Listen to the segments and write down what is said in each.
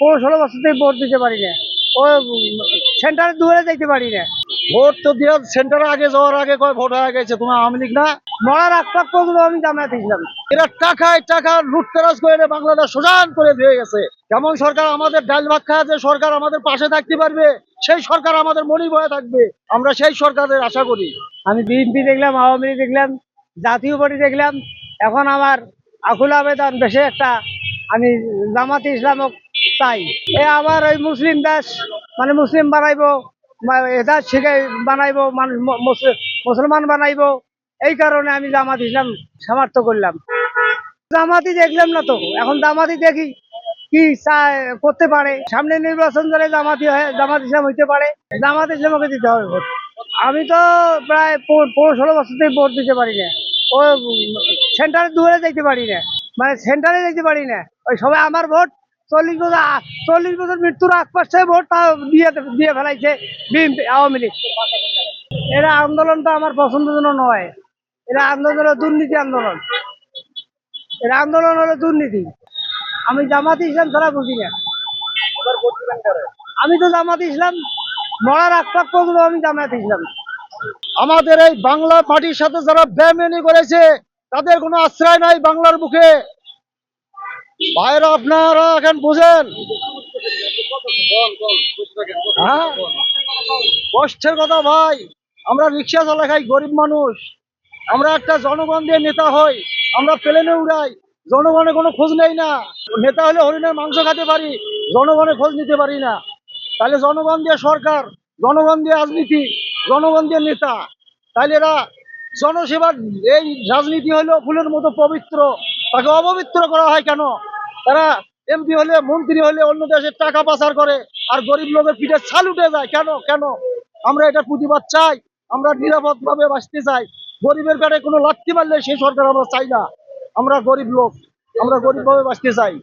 16 বছর থেকে ভোট দিতে পারি না। ও সেন্টারে দূরে যাইতে পারি না। ভোট তো দিয়ে সেন্টারে আগে যাওয়ার আগে কয় ভোট হয়ে গেছে, তোমার আওয়ামী লীগ না? মরার আগ পাক পর্যন্ত আমি জামায়াত ইসলাম। এরা টাকায় টাকা লুটতরাজ করে বাংলাদেশ সোজান করে দিয়ে গেছে। কেমন সরকার আমাদের ডাল ভাত খায়, যে সরকার আমাদের পাশে থাকতে পারবে, সেই সরকার আমাদের মনি বয়ে থাকবে, আমরা সেই সরকারের আশা করি। আমি বিএনপি দেখলাম, আওয়ামী লীগ দেখলাম, জাতীয় পার্টি দেখলাম। এখন আমার আকুল আবেদন দেশে একটা, আমি জামাতে ইসলাম চাই। আবার ওই মুসলিম দেশ, মানে মুসলিম বানাইবো, এদার শিখাই বানাইবো, মানুষ মুসলমান বানাইবো। এই কারণে আমি জামাত ইসলাম সমর্থন করলাম। জামাতি দেখলাম না তো, এখন জামাতি দেখি কি করতে পারে। সামনে নির্বাচন ধরে জামাত ইসলাম হইতে পারে, জামাত ইসলামকে দিতে হবে ভোট। আমি তো প্রায় 16 বছর থেকে ভোট দিতে পারি না। ও সেন্টারে দূরে যাইতে পারি না, মানে সেন্টারে যাইতে পারি না। ওই সবাই আমার ভোট 40 বছর মৃত্যুর আগ পাশে ভোট তাও দিয়ে দিয়ে ফেলাইছে বিএনপি, আওয়ামী লীগ। এরা আন্দোলনটা আমার পছন্দজনক নয়। এরা আন্দোলন হলো দুর্নীতি আন্দোলন, এরা আন্দোলন হলো দুর্নীতি। আমি জামাত ইসলাম ছাড়া বুঝি না। আমি তো জামাত ইসলাম, মরার আগ পাক পর্যন্ত আমি জামাত ইসলাম। আমাদের এই বাংলা মাটির সাথে যারা বেইমানি করেছে, তাদের কোনো আশ্রয় নাই বাংলার বুকে। ভাইরা আপনারা এখন বুঝেন, হ্যাঁ, কষ্টের কথা ভাই। আমরা রিক্সা চালা খাই, গরিব মানুষ। আমরা একটা জনগণ দিয়ে নেতা হই, আমরা প্লেনে উড়াই, জনগণের কোনো খোঁজ নেই না। নেতা হলে হরিণের মাংস খেতে পারি, জনগণের খোঁজ নিতে পারি না। তাহলে জনগণ দিয়ে সরকার, জনগণ দিয়ে রাজনীতি, জনগণ দিয়ে নেতা, তাহলে এরা জনসেবার এই রাজনীতি হলো ফুলের মতো পবিত্র, তাকে অপবিত্র করা হয় কেন? তারা এমপি হলে, মন্ত্রী হলে অন্য দেশের টাকা পাচার করে, আর গরিব লোকের পিঠে ছাল উঠে যায় কেন? কেন? আমরা এটা প্রতিবাদ চাই। আমরা নিরাপদ ভাবে বাঁচতে চাই। গরিবের পেটে কোনো লাথি মারলে সেই সরকার আমরা চাই না। আমরা গরিব লোক, আমরা গরিব ভাবে বাঁচতে চাই।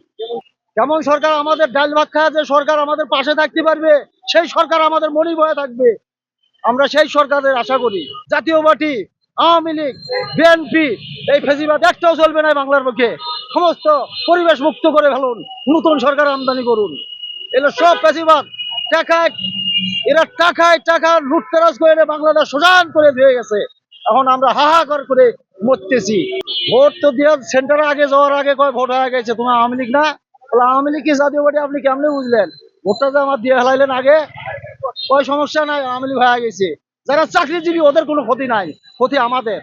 কেমন সরকার আমাদের ডাল ভাত খায়, যে সরকার আমাদের পাশে থাকতে পারবে, সেই সরকার আমাদের মনি বয়ে থাকবে, আমরা সেই সরকারের আশা করি। জাতীয় পার্টি, আওয়ামী লীগ, বিএনপি, এই ফেজিবাদ একটাও চলবে না বাংলার পক্ষে। সমস্ত পরিবেশ মুক্ত করে ফেলুন, নতুন সরকার আমদানি করুন। এগুলো সব ফেজিবাদ, টাকায়, এরা টাকায় টাকা লুটতরাজ করে বাংলাদেশ সোজান করে দিয়ে গেছে। এখন আমরা হাহাকার করে মরতেছি। ভোট তো দিয়ে সেন্টারে আগে যাওয়ার আগে কয় ভোট হয়ে গেছে, তোমার আওয়ামী লীগ না? আওয়ামী লীগ কি জাতীয় পার্টি? আপনি কেমনে বুঝলেন? ভোটটা যে আমার দিয়ে ফেলাইলেন আগে। ওই সমস্যা নাই, আওয়ামী লীগ হয়ে গেছে। যারা চাকরিজীবী ওদের কোনো ক্ষতি নাই, ক্ষতি আমাদের।